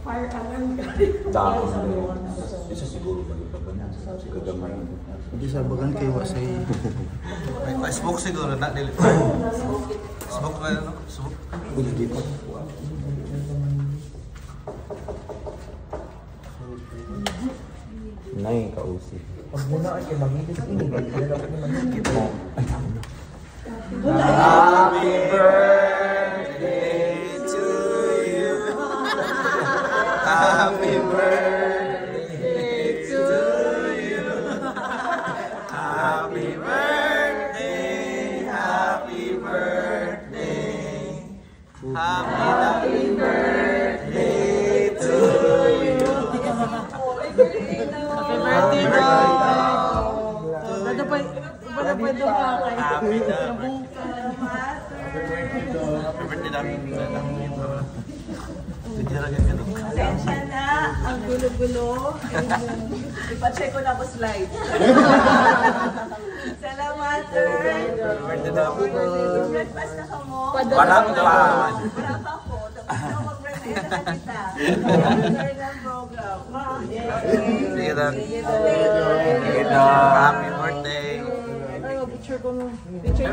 Fire alarm ka. Dako na rin. Isa siguro ba yung bagan? Kagamay. Hindi sa bagan kayo wasay. May smoke siguro na dili. Smoke na ano? Smoke. Hindi pa. Nay, kausip. Pag muna ay magiging ini. Happy birthday to you. Happy birthday to you. Happy birthday. Happy birthday. Happy birthday to you. Happy birthday po! Dada pa doon ka kayo. Happy birthday namin. Pasensya na, ang gulo-gulo. Ipacheck ko na po slide. Salamat, sir. Birthday namin. Breakfast na ka mo. Parang pa. Para pa po. Tapos na mag-breakfast na kita. Sir ng program. Sige na. Sige na. Happy birthday. Ay, picture ko nun. Picture